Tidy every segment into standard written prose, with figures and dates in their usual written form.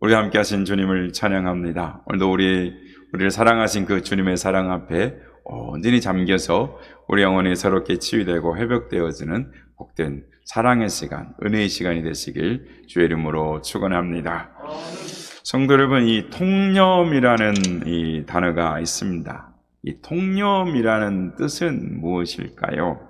우리 함께 하신 주님을 찬양합니다. 오늘도 우리를 사랑하신 그 주님의 사랑 앞에 온전히 잠겨서 우리 영혼이 새롭게 치유되고 회복되어지는 복된 사랑의 시간, 은혜의 시간이 되시길 주의 이름으로 축원합니다. 성도 여러분, 이 통념이라는 이 단어가 있습니다. 이 통념이라는 뜻은 무엇일까요?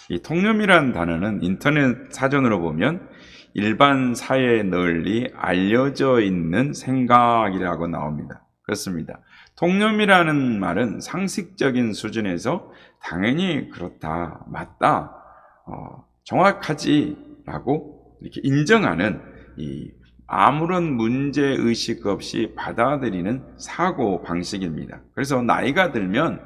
이 통념이라는 단어는 인터넷 사전으로 보면 일반 사회에 널리 알려져 있는 생각이라고 나옵니다. 그렇습니다. 통념이라는 말은 상식적인 수준에서 당연히 그렇다, 맞다, 정확하지라고 이렇게 인정하는 이 아무런 문제의식 없이 받아들이는 사고 방식입니다. 그래서 나이가 들면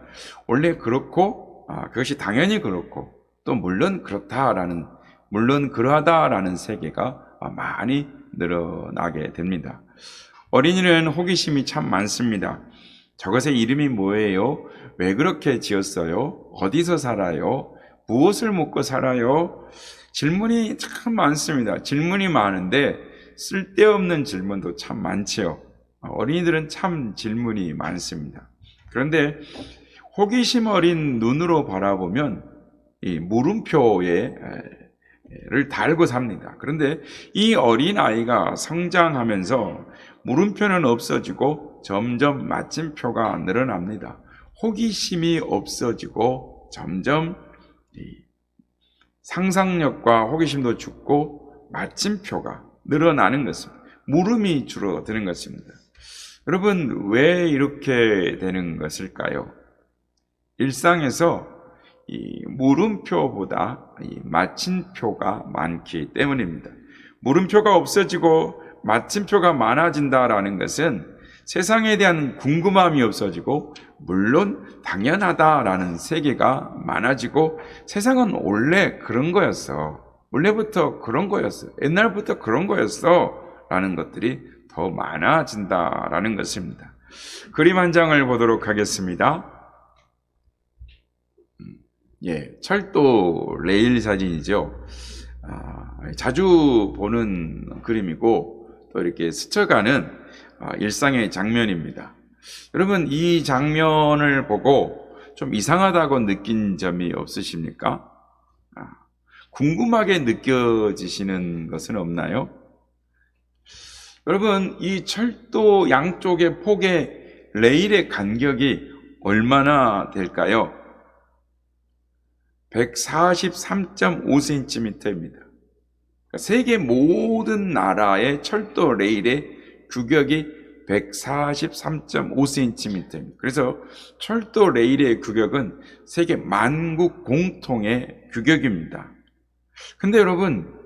원래 그렇고 그것이 당연히 그렇고 또 물론 그러하다라는 세계가 많이 늘어나게 됩니다. 어린이는 호기심이 참 많습니다. 저것의 이름이 뭐예요? 왜 그렇게 지었어요? 어디서 살아요? 무엇을 먹고 살아요? 질문이 참 많습니다. 질문이 많은데 쓸데없는 질문도 참 많지요. 어린이들은 참 질문이 많습니다. 그런데 호기심 어린 눈으로 바라보면 이 물음표를 달고 삽니다. 그런데 이 어린아이가 성장하면서 물음표는 없어지고 점점 마침표가 늘어납니다. 호기심이 없어지고 점점 상상력과 호기심도 죽고 마침표가 늘어나는 것입니다. 물음이 줄어드는 것입니다. 여러분, 왜 이렇게 되는 것일까요? 일상에서 이 물음표보다 이 마침표가 많기 때문입니다. 물음표가 없어지고 마침표가 많아진다라는 것은 세상에 대한 궁금함이 없어지고 물론 당연하다라는 세계가 많아지고 세상은 원래 그런 거였어. 원래부터 그런 거였어. 옛날부터 그런 거였어. 라는 것들이 더 많아진다라는 것입니다. 그림 한 장을 보도록 하겠습니다. 철도 레일 사진이죠. 자주 보는 그림이고 또 이렇게 스쳐가는 일상의 장면입니다. 여러분, 이 장면을 보고 좀 이상하다고 느낀 점이 없으십니까? 궁금하게 느껴지시는 것은 없나요? 여러분, 이 철도 양쪽의 폭의 레일의 간격이 얼마나 될까요? 143.5cm입니다. 세계 모든 나라의 철도 레일의 규격이 143.5cm입니다. 그래서 철도 레일의 규격은 세계 만국 공통의 규격입니다. 근데 여러분,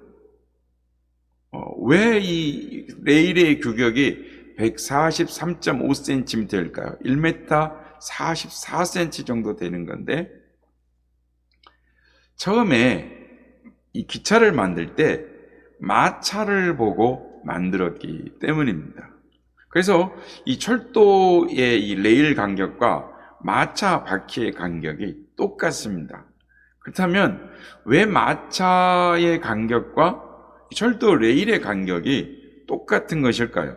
왜 이 레일의 규격이 143.5cm일까요? 1m 44cm 정도 되는 건데, 처음에 이 기차를 만들 때 마차를 보고 만들었기 때문입니다. 그래서 이 철도의 이 레일 간격과 마차 바퀴의 간격이 똑같습니다. 그렇다면 왜 마차의 간격과 철도 레일의 간격이 똑같은 것일까요?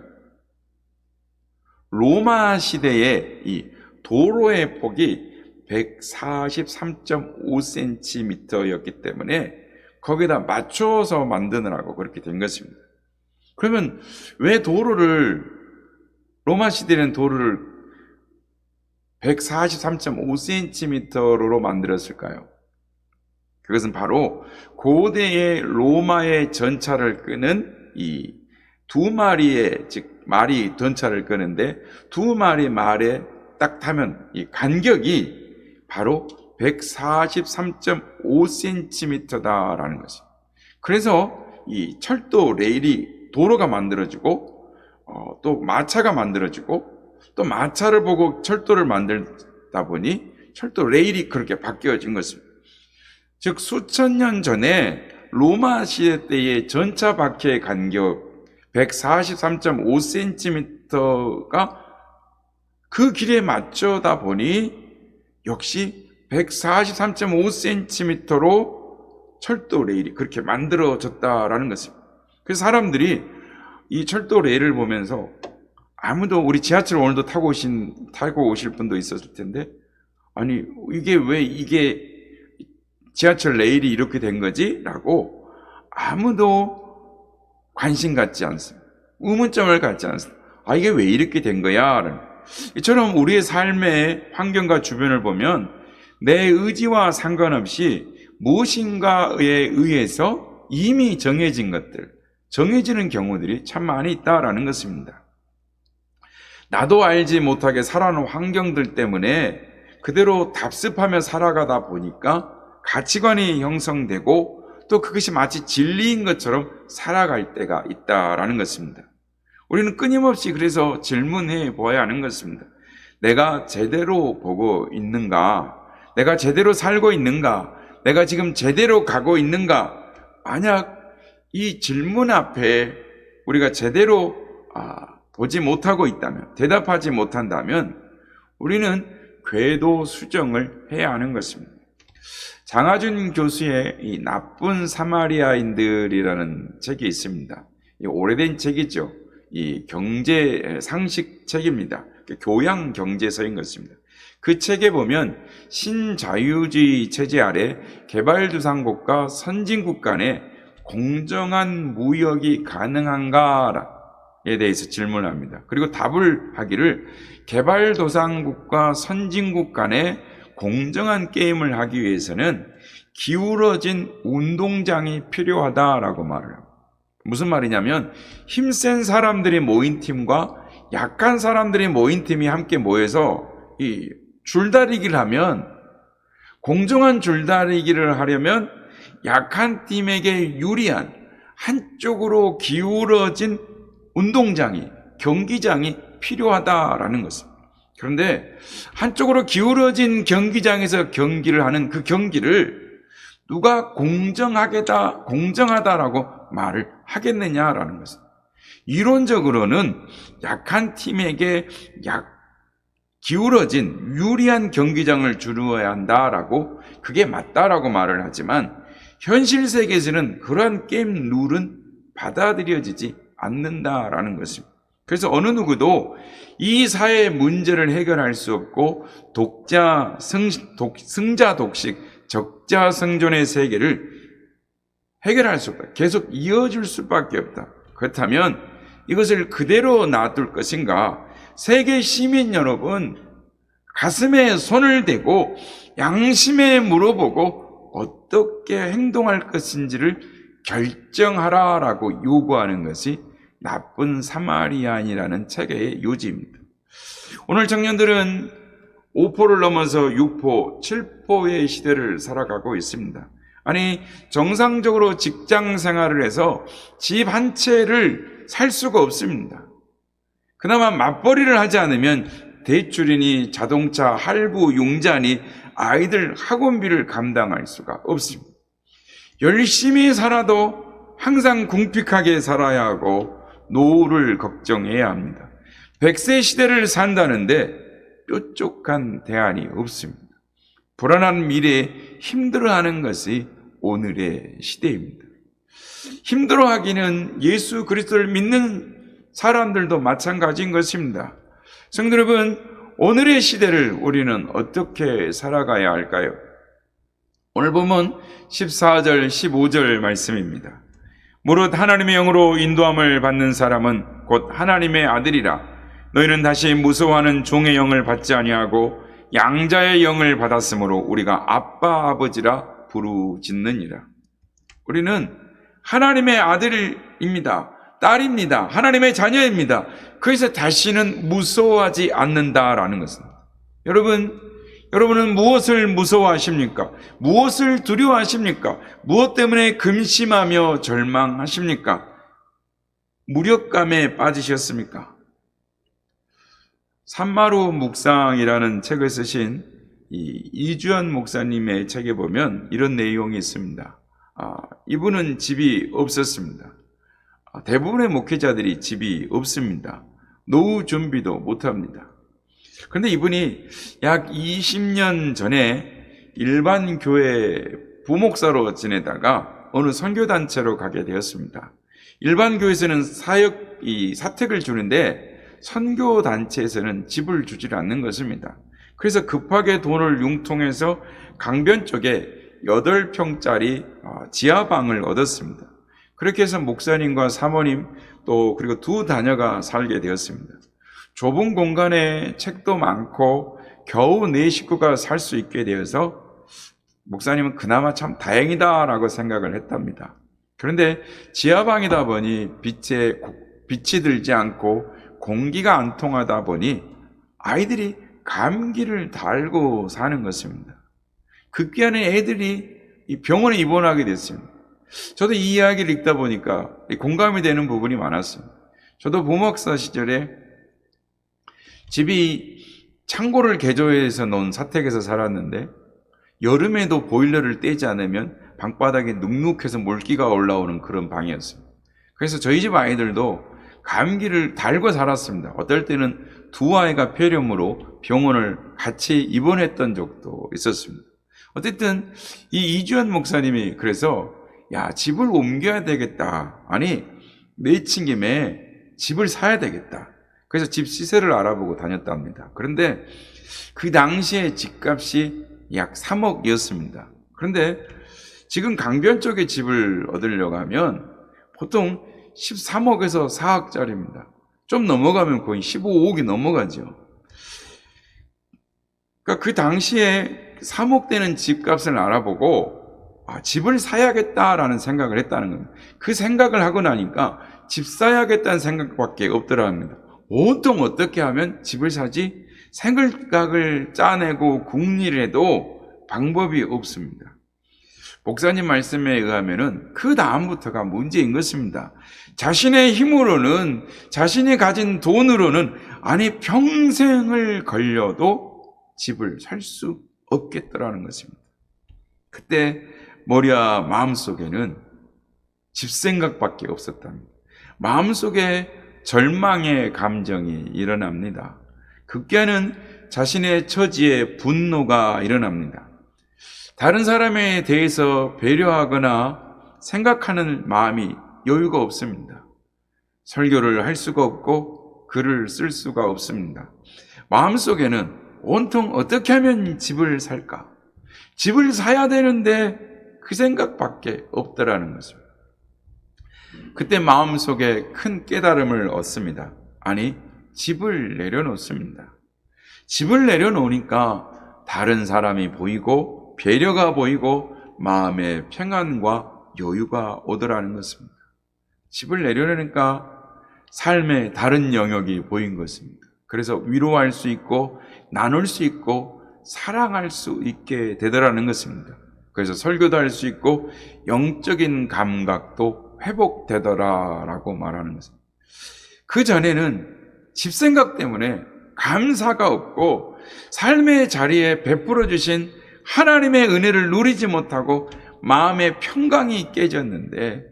로마 시대의 이 도로의 폭이 143.5cm였기 때문에 거기다 맞춰서 만드느라고 그렇게 된 것입니다. 그러면 왜 로마 시대는 도로를 143.5cm로 만들었을까요? 그것은 바로 고대의 로마의 전차를 끄는 이 두 마리의, 즉 말이 전차를 끄는데 두 마리 말에 딱 타면 이 간격이 바로 143.5cm다라는 것입니다. 그래서 이 철도 레일이 도로가 만들어지고 또 마차가 만들어지고 또 마차를 보고 철도를 만들다 보니 철도 레일이 그렇게 바뀌어진 것입니다. 즉 수천 년 전에 로마 시대 때의 전차 바퀴의 간격 143.5cm가 그 길에 맞춰다 보니 역시 143.5cm로 철도 레일이 그렇게 만들어졌다라는 것입니다. 그래서 사람들이 이 철도 레일을 보면서 아무도 우리 지하철 오늘도 타고 오실 분도 있었을 텐데 아니 이게 지하철 레일이 이렇게 된 거지? 라고 아무도 관심 갖지 않습니다. 의문점을 갖지 않습니다. 이게 왜 이렇게 된 거야? 이처럼 우리의 삶의 환경과 주변을 보면 내 의지와 상관없이 무엇인가에 의해서 이미 정해진 것들, 정해지는 경우들이 참 많이 있다라는 것입니다. 나도 알지 못하게 살아온 환경들 때문에 그대로 답습하며 살아가다 보니까 가치관이 형성되고 또 그것이 마치 진리인 것처럼 살아갈 때가 있다라는 것입니다. 우리는 끊임없이 그래서 질문해 보아야 하는 것입니다. 내가 제대로 보고 있는가? 내가 제대로 살고 있는가? 내가 지금 제대로 가고 있는가? 만약 이 질문 앞에 우리가 제대로 보지 못하고 있다면, 대답하지 못한다면 우리는 궤도 수정을 해야 하는 것입니다. 장하준 교수의 이 나쁜 사마리아인들이라는 책이 있습니다. 이 오래된 책이죠. 이 경제 상식 책입니다. 교양 경제서인 것입니다. 그 책에 보면 신자유주의 체제 아래 개발도상국과 선진국 간에 공정한 무역이 가능한가에 대해서 질문합니다. 그리고 답을 하기를 개발도상국과 선진국 간에 공정한 게임을 하기 위해서는 기울어진 운동장이 필요하다라고 말을 합니다. 무슨 말이냐면 힘센 사람들이 모인 팀과 약한 사람들이 모인 팀이 함께 모여서 이 줄다리기를 하면, 공정한 줄다리기를 하려면 약한 팀에게 유리한 한쪽으로 기울어진 운동장이, 경기장이 필요하다라는 것입니다. 그런데 한쪽으로 기울어진 경기장에서 경기를 하는 그 경기를 누가 공정하다라고 말을 하겠느냐라는 것입니다. 이론적으로는 약한 팀에게 기울어진 유리한 경기장을 주어야 한다라고, 그게 맞다라고 말을 하지만 현실 세계에서는 그러한 게임 룰은 받아들여지지 않는다라는 것입니다. 그래서 어느 누구도 이 사회의 문제를 해결할 수 없고 승자 독식, 적자 생존의 세계를 해결할 수 없다. 계속 이어질 수밖에 없다. 그렇다면 이것을 그대로 놔둘 것인가? 세계 시민 여러분, 가슴에 손을 대고 양심에 물어보고 어떻게 행동할 것인지를 결정하라라고 요구하는 것이 나쁜 사마리아인이라는 책의 요지입니다. 오늘 청년들은 5포를 넘어서 6포, 7포의 시대를 살아가고 있습니다. 아니, 정상적으로 직장 생활을 해서 집 한 채를 살 수가 없습니다. 그나마 맞벌이를 하지 않으면 대출이니 자동차 할부 융자니 아이들 학원비를 감당할 수가 없습니다. 열심히 살아도 항상 궁핍하게 살아야 하고 노후를 걱정해야 합니다. 100세 시대를 산다는데 뾰족한 대안이 없습니다. 불안한 미래에 힘들어하는 것이 오늘의 시대입니다. 힘들어하기는 예수 그리스도를 믿는 사람들도 마찬가지인 것입니다. 성도 여러분, 오늘의 시대를 우리는 어떻게 살아가야 할까요? 오늘 보면 14절, 15절 말씀입니다. 무릇 하나님의 영으로 인도함을 받는 사람은 곧 하나님의 아들이라. 너희는 다시 무서워하는 종의 영을 받지 아니하고 양자의 영을 받았으므로 우리가 아빠 아버지라 부르짖느니라. 우리는 하나님의 아들입니다. 딸입니다. 하나님의 자녀입니다. 그래서 다시는 무서워하지 않는다라는 것입니다. 여러분은 무엇을 무서워하십니까? 무엇을 두려워하십니까? 무엇 때문에 근심하며 절망하십니까? 무력감에 빠지셨습니까? 산마루 묵상이라는 책을 쓰신 이주연 목사님의 책에 보면 이런 내용이 있습니다. 이분은 집이 없었습니다. 대부분의 목회자들이 집이 없습니다. 노후 준비도 못합니다. 그런데 이분이 약 20년 전에 일반 교회 부목사로 지내다가 어느 선교단체로 가게 되었습니다. 일반 교회에서는 사택을 주는데 선교 단체에서는 집을 주지 않는 것입니다. 그래서 급하게 돈을 융통해서 강변 쪽에 8평짜리 지하방을 얻었습니다. 그렇게 해서 목사님과 사모님 또 그리고 2 자녀가 살게 되었습니다. 좁은 공간에 책도 많고 겨우 4 식구가 살 수 있게 되어서 목사님은 그나마 참 다행이다라고 생각을 했답니다. 그런데 지하방이다 보니 빛이 들지 않고 공기가 안 통하다 보니 아이들이 감기를 달고 사는 것입니다. 급기야는 애들이 병원에 입원하게 됐습니다. 저도 이 이야기를 읽다 보니까 공감이 되는 부분이 많았습니다. 저도 부목사 시절에 집이 창고를 개조해서 놓은 사택에서 살았는데 여름에도 보일러를 떼지 않으면 방바닥에 눅눅해서 물기가 올라오는 그런 방이었습니다. 그래서 저희 집 아이들도 감기를 달고 살았습니다. 어떨 때는 2 아이가 폐렴으로 병원을 같이 입원했던 적도 있었습니다. 어쨌든 이 이주연 목사님이 그래서 집을 옮겨야 되겠다. 아니 내친 김에 집을 사야 되겠다. 그래서 집 시세를 알아보고 다녔답니다. 그런데 그 당시에 집값이 약 3억이었습니다. 그런데 지금 강변 쪽에 집을 얻으려고 하면 보통 13억에서 4억짜리입니다. 좀 넘어가면 거의 15억이 넘어가죠. 그러니까 그 당시에 3억 되는 집값을 알아보고 집을 사야겠다라는 생각을 했다는 겁니다. 그 생각을 하고 나니까 집 사야겠다는 생각밖에 없더랍니다. 보통 어떻게 하면 집을 사지? 생각을 짜내고 궁리를 해도 방법이 없습니다. 목사님 말씀에 의하면은 그 다음부터가 문제인 것입니다. 자신의 힘으로는, 자신이 가진 돈으로는 평생을 걸려도 집을 살 수 없겠더라는 것입니다. 그때 머리와 마음속에는 집 생각밖에 없었답니다. 마음속에 절망의 감정이 일어납니다. 급기야는 자신의 처지에 분노가 일어납니다. 다른 사람에 대해서 배려하거나 생각하는 마음이 여유가 없습니다. 설교를 할 수가 없고 글을 쓸 수가 없습니다. 마음속에는 온통 어떻게 하면 집을 살까? 집을 사야 되는데 그 생각밖에 없더라는 것입니다. 그때 마음속에 큰 깨달음을 얻습니다. 집을 내려놓습니다. 집을 내려놓으니까 다른 사람이 보이고 배려가 보이고 마음의 평안과 여유가 오더라는 것입니다. 집을 내려놓으니까 삶의 다른 영역이 보인 것입니다. 그래서 위로할 수 있고 나눌 수 있고 사랑할 수 있게 되더라는 것입니다. 그래서 설교도 할 수 있고 영적인 감각도 회복되더라라고 말하는 것입니다. 그 전에는 집 생각 때문에 감사가 없고 삶의 자리에 베풀어 주신 하나님의 은혜를 누리지 못하고 마음의 평강이 깨졌는데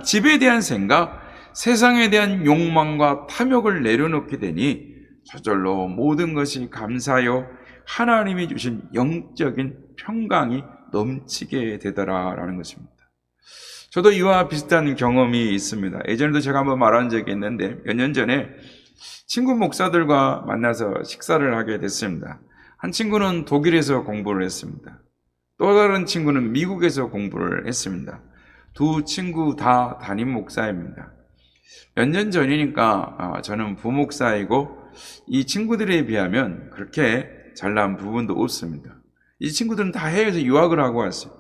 집에 대한 생각, 세상에 대한 욕망과 탐욕을 내려놓게 되니 저절로 모든 것이 감사요 하나님이 주신 영적인 평강이 넘치게 되더라라는 것입니다. 저도 이와 비슷한 경험이 있습니다. 예전에도 제가 한번 말한 적이 있는데 몇 년 전에 친구 목사들과 만나서 식사를 하게 됐습니다. 한 친구는 독일에서 공부를 했습니다. 또 다른 친구는 미국에서 공부를 했습니다. 2 친구 다 담임 목사입니다. 몇 년 전이니까 저는 부목사이고 이 친구들에 비하면 그렇게 잘난 부분도 없습니다. 이 친구들은 다 해외에서 유학을 하고 왔어요.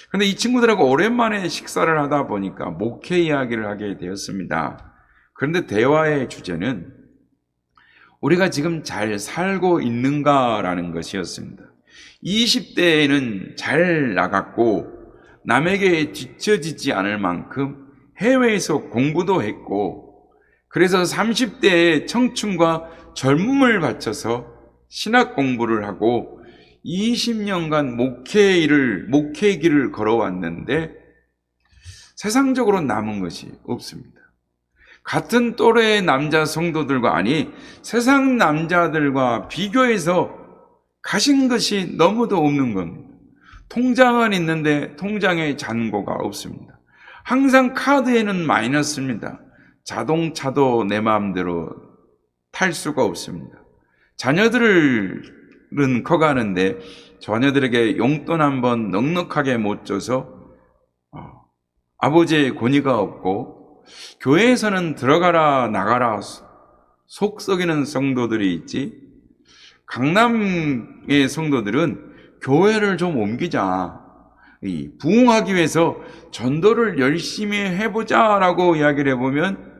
그런데 이 친구들하고 오랜만에 식사를 하다 보니까 목회 이야기를 하게 되었습니다. 그런데 대화의 주제는 우리가 지금 잘 살고 있는가라는 것이었습니다. 20대에는 잘 나갔고 남에게 뒤처지지 않을 만큼 해외에서 공부도 했고 그래서 30대에 청춘과 젊음을 바쳐서 신학 공부를 하고 20년간 목회 길을 걸어왔는데 세상적으로 남은 것이 없습니다. 같은 또래의 남자 성도들과 세상 남자들과 비교해서 가진 것이 너무도 없는 겁니다. 통장은 있는데 통장에 잔고가 없습니다. 항상 카드에는 마이너스입니다. 자동차도 내 마음대로 탈 수가 없습니다. 자녀들은 커가는데 자녀들에게 용돈 한번 넉넉하게 못 줘서 아버지의 권위가 없고, 교회에서는 들어가라 나가라 속 썩이는 성도들이 있지, 강남의 성도들은 교회를 좀 옮기자, 부흥하기 위해서 전도를 열심히 해보자라고 이야기를 해보면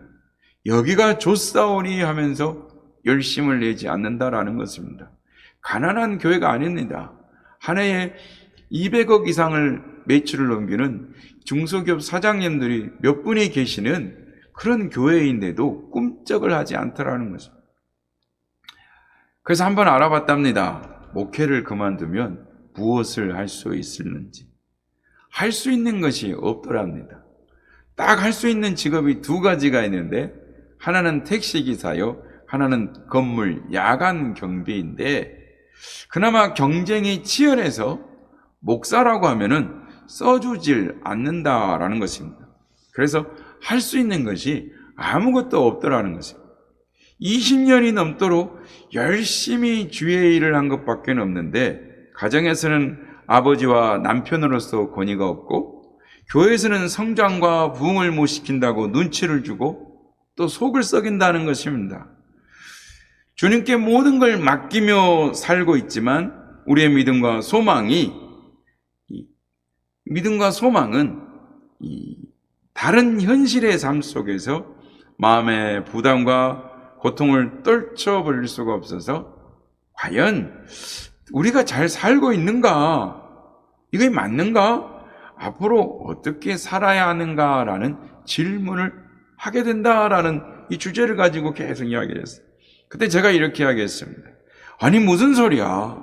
여기가 좋사오니 하면서 열심을 내지 않는다라는 것입니다. 가난한 교회가 아닙니다. 한 해에 200억 이상을 매출을 넘기는 중소기업 사장님들이 몇 분이 계시는 그런 교회인데도 꿈쩍을 하지 않더라는 것입니다. 그래서 한번 알아봤답니다. 목회를 그만두면 무엇을 할 수 있을는지. 할 수 있는 것이 없더랍니다. 딱 할 수 있는 직업이 두 가지가 있는데, 하나는 택시기사요, 하나는 건물 야간 경비인데, 그나마 경쟁이 치열해서 목사라고 하면은 써주질 않는다라는 것입니다. 그래서 할 수 있는 것이 아무것도 없더라는 것입니다. 20년이 넘도록 열심히 주의 일을 한 것밖에 없는데, 가정에서는 아버지와 남편으로서 권위가 없고, 교회에서는 성장과 부흥을 못 시킨다고 눈치를 주고 또 속을 썩인다는 것입니다. 주님께 모든 걸 맡기며 살고 있지만 우리의 믿음과 소망은 다른 현실의 삶 속에서 마음의 부담과 고통을 떨쳐버릴 수가 없어서, 과연 우리가 잘 살고 있는가? 이게 맞는가? 앞으로 어떻게 살아야 하는가라는 질문을 하게 된다라는 이 주제를 가지고 계속 이야기를 했어요. 그때 제가 이렇게 이야기했습니다. 아니, 무슨 소리야?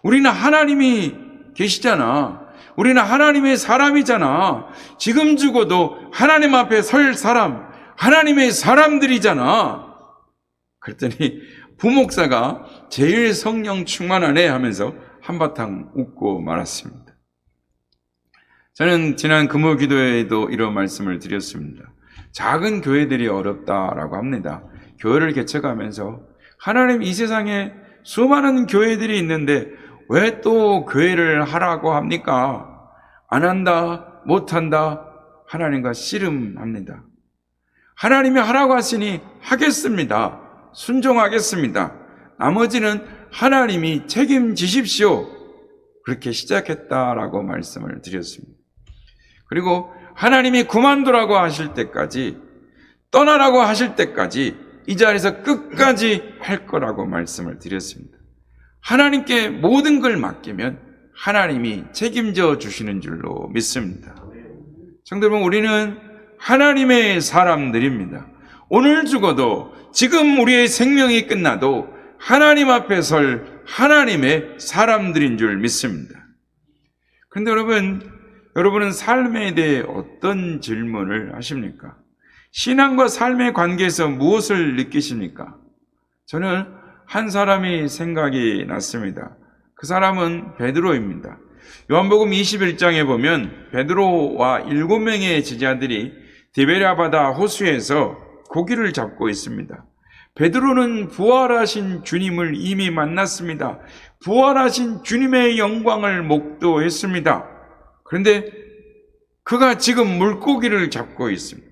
우리는 하나님이 계시잖아. 우리는 하나님의 사람이잖아. 지금 죽어도 하나님 앞에 설 사람, 하나님의 사람들이잖아. 그랬더니 부목사가 제일 성령 충만하네 하면서 한바탕 웃고 말았습니다. 저는 지난 금요 기도회에도 이런 말씀을 드렸습니다. 작은 교회들이 어렵다라고 합니다. 교회를 개척하면서 하나님, 이 세상에 수많은 교회들이 있는데 왜 또 교회를 하라고 합니까? 안 한다, 못한다, 하나님과 씨름합니다. 하나님이 하라고 하시니 하겠습니다. 순종하겠습니다. 나머지는 하나님이 책임지십시오. 그렇게 시작했다라고 말씀을 드렸습니다. 그리고 하나님이 그만두라고 하실 때까지, 떠나라고 하실 때까지 이 자리에서 끝까지 할 거라고 말씀을 드렸습니다. 하나님께 모든 걸 맡기면 하나님이 책임져 주시는 줄로 믿습니다. 성도 여러분, 우리는 하나님의 사람들입니다. 오늘 죽어도, 지금 우리의 생명이 끝나도 하나님 앞에 설 하나님의 사람들인 줄 믿습니다. 그런데 여러분은 삶에 대해 어떤 질문을 하십니까? 신앙과 삶의 관계에서 무엇을 느끼십니까? 저는 한 사람이 생각이 났습니다. 그 사람은 베드로입니다. 요한복음 21장에 보면 베드로와 7명의 제자들이 디베랴 바다 호수에서 고기를 잡고 있습니다. 베드로는 부활하신 주님을 이미 만났습니다. 부활하신 주님의 영광을 목도했습니다. 그런데 그가 지금 물고기를 잡고 있습니다.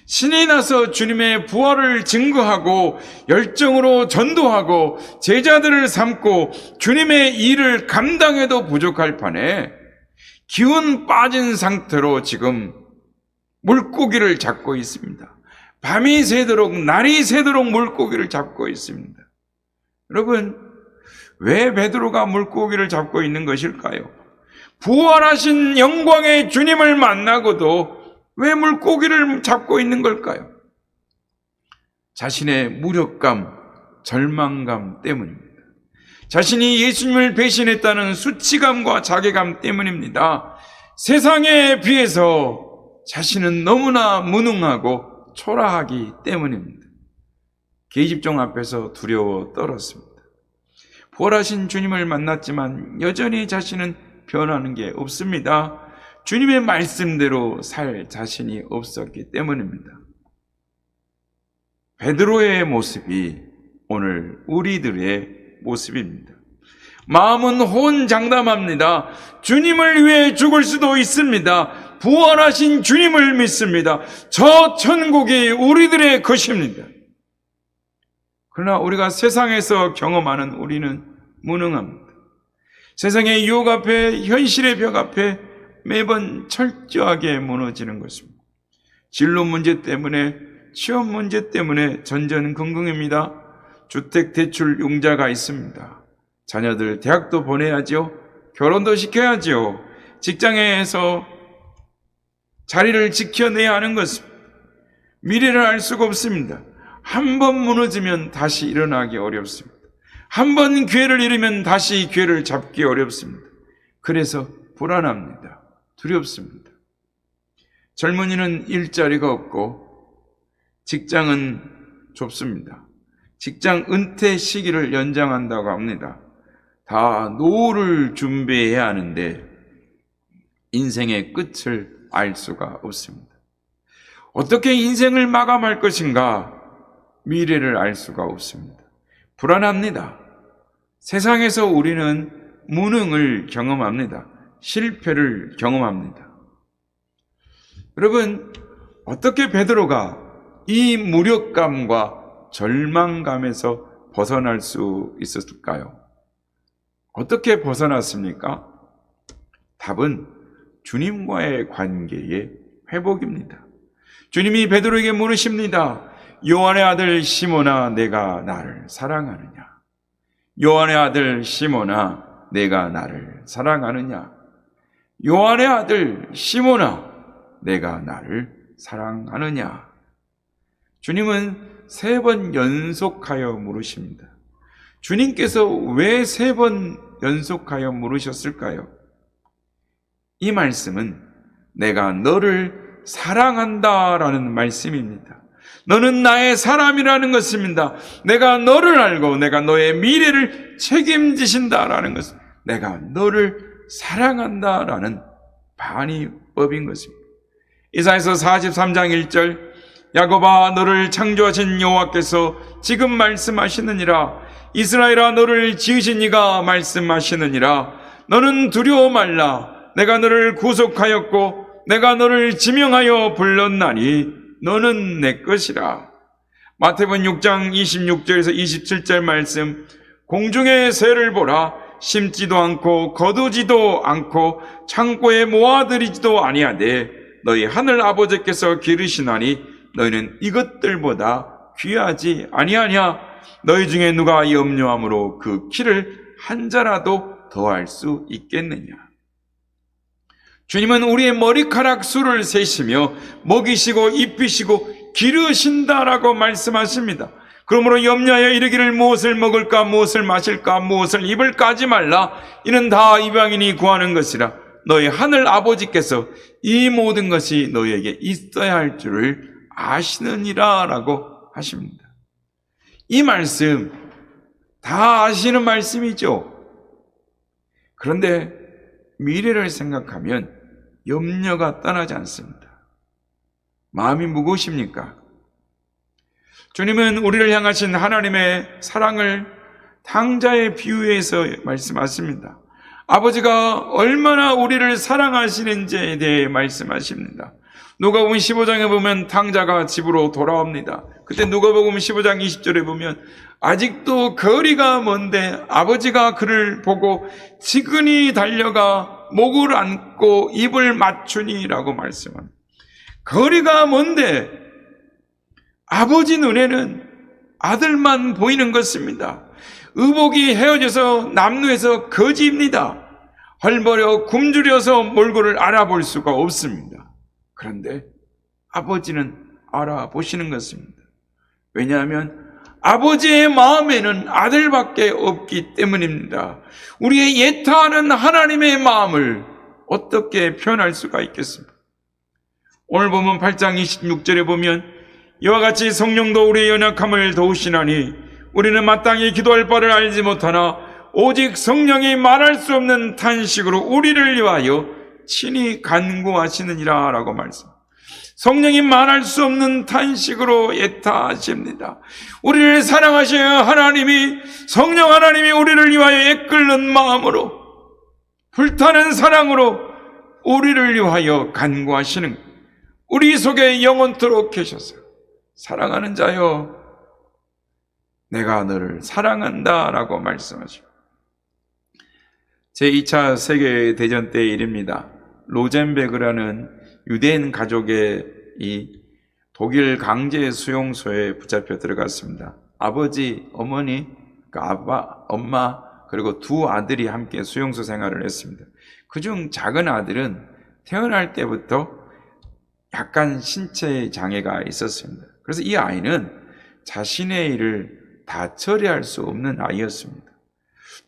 신이 나서 주님의 부활을 증거하고 열정으로 전도하고 제자들을 삼고 주님의 일을 감당해도 부족할 판에 기운 빠진 상태로 지금 물고기를 잡고 있습니다. 밤이 새도록 날이 새도록 물고기를 잡고 있습니다. 여러분, 왜 베드로가 물고기를 잡고 있는 것일까요? 부활하신 영광의 주님을 만나고도 왜 물고기를 잡고 있는 걸까요? 자신의 무력감, 절망감 때문입니다. 자신이 예수님을 배신했다는 수치감과 자괴감 때문입니다. 세상에 비해서 자신은 너무나 무능하고 초라하기 때문입니다. 계집종 앞에서 두려워 떨었습니다. 부활하신 주님을 만났지만 여전히 자신은 변하는 게 없습니다. 주님의 말씀대로 살 자신이 없었기 때문입니다. 베드로의 모습이 오늘 우리들의 모습입니다. 마음은 호언장담합니다. 주님을 위해 죽을 수도 있습니다. 부활하신 주님을 믿습니다. 저 천국이 우리들의 것입니다. 그러나 우리가 세상에서 경험하는 우리는 무능합니다. 세상의 유혹 앞에, 현실의 벽 앞에 매번 철저하게 무너지는 것입니다. 진로 문제 때문에, 취업 문제 때문에 전전긍긍입니다. 주택 대출 융자가 있습니다. 자녀들 대학도 보내야죠. 결혼도 시켜야죠. 직장에서 자리를 지켜내야 하는 것입니다. 미래를 알 수가 없습니다. 한 번 무너지면 다시 일어나기 어렵습니다. 한 번 기회를 잃으면 다시 기회를 잡기 어렵습니다. 그래서 불안합니다. 두렵습니다. 젊은이는 일자리가 없고 직장은 좁습니다. 직장 은퇴 시기를 연장한다고 합니다. 다 노후를 준비해야 하는데 인생의 끝을 알 수가 없습니다. 어떻게 인생을 마감할 것인가 미래를 알 수가 없습니다. 불안합니다. 세상에서 우리는 무능을 경험합니다. 실패를 경험합니다. 여러분, 어떻게 베드로가 이 무력감과 절망감에서 벗어날 수 있었을까요? 어떻게 벗어났습니까? 답은 주님과의 관계의 회복입니다. 주님이 베드로에게 물으십니다. 요한의 아들 시몬아, 내가 나를 사랑하느냐? 요한의 아들 시몬아, 내가 나를 사랑하느냐? 요한의 아들 시몬아, 내가 나를 사랑하느냐? 주님은 3번 연속하여 물으십니다. 주님께서 왜 3번 연속하여 물으셨을까요? 이 말씀은 내가 너를 사랑한다라는 말씀입니다. 너는 나의 사람이라는 것입니다. 내가 너를 알고 내가 너의 미래를 책임지신다라는 것은 내가 너를 사랑한다라는 반의법인 것입니다. 이사야서 43장 1절 야곱아 너를 창조하신 여호와께서 지금 말씀하시느니라. 이스라엘아 너를 지으신 이가 말씀하시느니라. 너는 두려워 말라. 내가 너를 구속하였고 내가 너를 지명하여 불렀나니 너는 내 것이라. 마태복음 6장 26절에서 27절 말씀 공중의 새를 보라. 심지도 않고 거두지도 않고 창고에 모아들이지도 아니하되 너희 하늘 아버지께서 기르시나니 너희는 이것들보다 귀하지 아니하냐. 너희 중에 누가 염려함으로 그 키를 한 자라도 더할 수 있겠느냐. 주님은 우리의 머리카락 수를 세시며 먹이시고 입히시고 기르신다라고 말씀하십니다. 그러므로 염려하여 이르기를 무엇을 먹을까 무엇을 마실까 무엇을 입을까 하지 말라. 이는 다 이방인이 구하는 것이라. 너희 하늘 아버지께서 이 모든 것이 너희에게 있어야 할 줄을 아시느니라 라고 하십니다. 이 말씀 다 아시는 말씀이죠. 그런데 미래를 생각하면 염려가 떠나지 않습니다. 마음이 무거우십니까? 주님은 우리를 향하신 하나님의 사랑을 탕자에 비유해서 말씀하십니다. 아버지가 얼마나 우리를 사랑하시는지에 대해 말씀하십니다. 누가복음 15장에 보면 탕자가 집으로 돌아옵니다. 그때 누가복음 15장 20절에 보면 아직도 거리가 먼데 아버지가 그를 보고 지근히 달려가 목을 안고 입을 맞추니라고 말씀합니다. 거리가 먼데 아버지 눈에는 아들만 보이는 것입니다. 의복이 헤어져서 남루에서 거지입니다. 헐버려 굶주려서 몰골을 알아볼 수가 없습니다. 그런데 아버지는 알아보시는 것입니다. 왜냐하면 아버지의 마음에는 아들밖에 없기 때문입니다. 우리의 예타하는 하나님의 마음을 어떻게 표현할 수가 있겠습니까? 오늘 보면 8장 26절에 보면 이와 같이 성령도 우리의 연약함을 도우시나니 우리는 마땅히 기도할 바를 알지 못하나 오직 성령이 말할 수 없는 탄식으로 우리를 위하여 친히 간구하시느니라 라고 말씀. 성령이 말할 수 없는 탄식으로 애타하십니다. 우리를 사랑하셔야 하나님이, 성령 하나님이 우리를 위하여 애끓는 마음으로, 불타는 사랑으로 우리를 위하여 간구하시는, 우리 속에 영원토록 계셔서 사랑하는 자여 내가 너를 사랑한다 라고 말씀하시고, 제2차 세계대전 때의 일입니다. 로젠베그라는 유대인 가족의 이 독일 강제 수용소에 붙잡혀 들어갔습니다. 아버지, 어머니, 엄마 그리고 두 아들이 함께 수용소 생활을 했습니다. 그중 작은 아들은 태어날 때부터 약간 신체 장애가 있었습니다. 그래서 이 아이는 자신의 일을 다 처리할 수 없는 아이였습니다.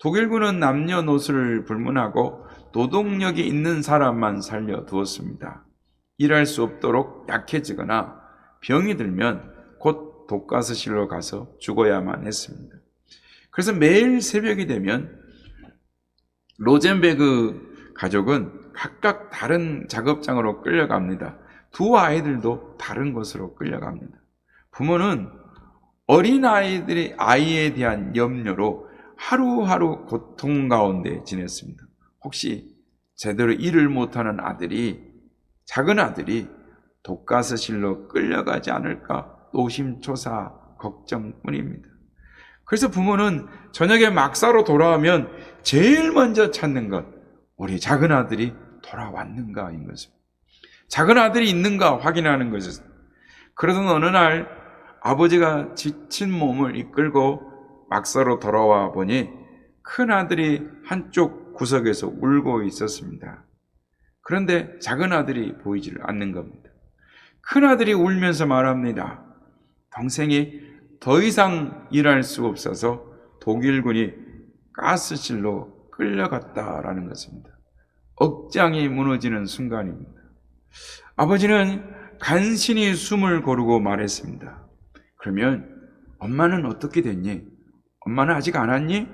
독일군은 남녀노소를 불문하고 노동력이 있는 사람만 살려두었습니다. 일할 수 없도록 약해지거나 병이 들면 곧 독가스실로 가서 죽어야만 했습니다. 그래서 매일 새벽이 되면 로젠베그 가족은 각각 다른 작업장으로 끌려갑니다. 두 아이들도 다른 곳으로 끌려갑니다. 부모는 아이에 대한 염려로 하루하루 고통 가운데 지냈습니다. 혹시 제대로 일을 못하는 작은 아들이 독가스실로 끌려가지 않을까 노심초사 걱정뿐입니다. 그래서 부모는 저녁에 막사로 돌아오면 제일 먼저 찾는 것, 우리 작은 아들이 돌아왔는가인 것입니다. 작은 아들이 있는가 확인하는 것이었습니다. 그러던 어느 날 아버지가 지친 몸을 이끌고 막사로 돌아와 보니 큰 아들이 한쪽 구석에서 울고 있었습니다. 그런데 작은 아들이 보이지를 않는 겁니다. 큰 아들이 울면서 말합니다. 동생이 더 이상 일할 수 없어서 독일군이 가스실로 끌려갔다라는 것입니다. 억장이 무너지는 순간입니다. 아버지는 간신히 숨을 고르고 말했습니다. 그러면 엄마는 어떻게 됐니? 엄마는 아직 안 왔니?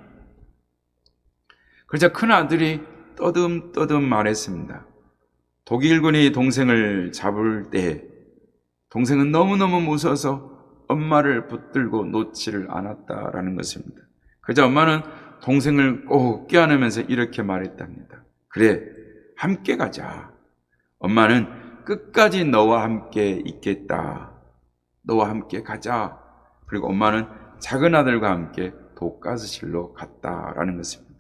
그러자 큰 아들이 떠듬떠듬 말했습니다. 독일군이 동생을 잡을 때 동생은 너무너무 무서워서 엄마를 붙들고 놓지를 않았다라는 것입니다. 그러자 엄마는 동생을 꼭 껴안으면서 이렇게 말했답니다. 그래, 함께 가자. 엄마는 끝까지 너와 함께 있겠다. 너와 함께 가자. 그리고 엄마는 작은 아들과 함께 독가스실로 갔다라는 것입니다.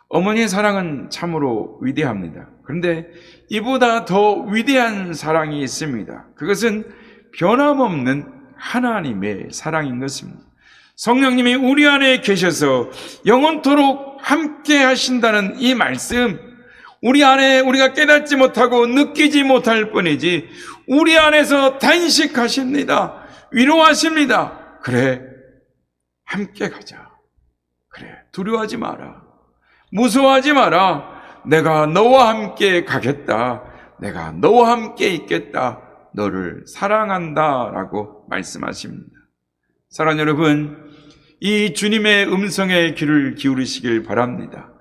어머니의 사랑은 참으로 위대합니다. 그런데 이보다 더 위대한 사랑이 있습니다. 그것은 변함없는 하나님의 사랑인 것입니다. 성령님이 우리 안에 계셔서 영원토록 함께 하신다는 이 말씀, 우리 안에 우리가 깨닫지 못하고 느끼지 못할 뿐이지 우리 안에서 단식하십니다. 위로하십니다. 그래, 함께 가자. 그래, 두려워하지 마라. 무서워하지 마라. 내가 너와 함께 가겠다. 내가 너와 함께 있겠다. 너를 사랑한다 라고 말씀하십니다. 사랑하는 여러분, 이 주님의 음성에 귀를 기울이시길 바랍니다.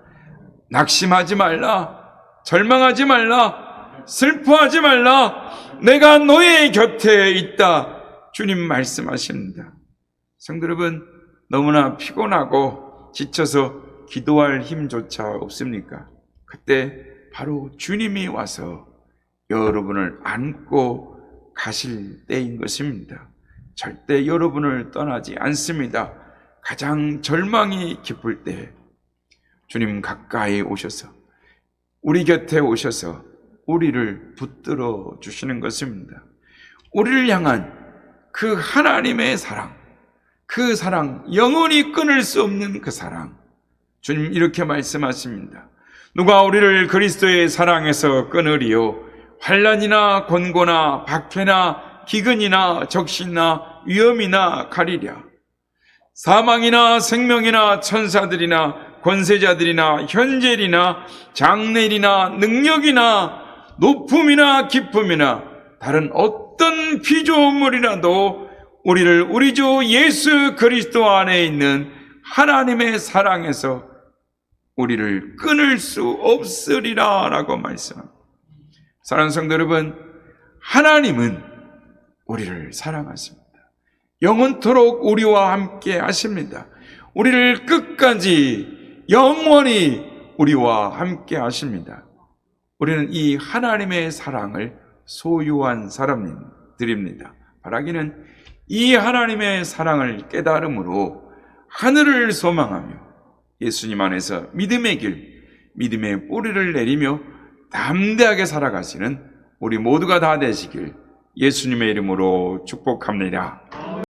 낙심하지 말라. 절망하지 말라. 슬퍼하지 말라. 내가 너의 곁에 있다. 주님 말씀하십니다. 성도 여러분, 너무나 피곤하고 지쳐서 기도할 힘조차 없습니까? 그때 바로 주님이 와서 여러분을 안고 가실 때인 것입니다. 절대 여러분을 떠나지 않습니다. 가장 절망이 깊을 때 주님 가까이 오셔서 우리 곁에 오셔서 우리를 붙들어 주시는 것입니다. 우리를 향한 그 하나님의 사랑, 그 사랑, 영원히 끊을 수 없는 그 사랑. 주님 이렇게 말씀하십니다. 누가 우리를 그리스도의 사랑에서 끊으리요? 환난이나 곤고나 박해나 기근이나 적신이나 위험이나 가리랴. 사망이나 생명이나 천사들이나 권세자들이나 현재일이나 장래일이나 능력이나 높음이나 깊음이나 다른 어떤 피조물이라도 우리를 우리 주 예수 그리스도 안에 있는 하나님의 사랑에서 우리를 끊을 수 없으리라 라고 말씀합니다. 사랑하는 성도 여러분, 하나님은 우리를 사랑하십니다. 영원토록 우리와 함께 하십니다. 우리를 끝까지 영원히 우리와 함께 하십니다. 우리는 이 하나님의 사랑을 소유한 사람들입니다. 바라기는 이 하나님의 사랑을 깨달음으로 하늘을 소망하며 예수님 안에서 믿음의 길, 믿음의 뿌리를 내리며 담대하게 살아가시는 우리 모두가 다 되시길 예수님의 이름으로 축복합니다.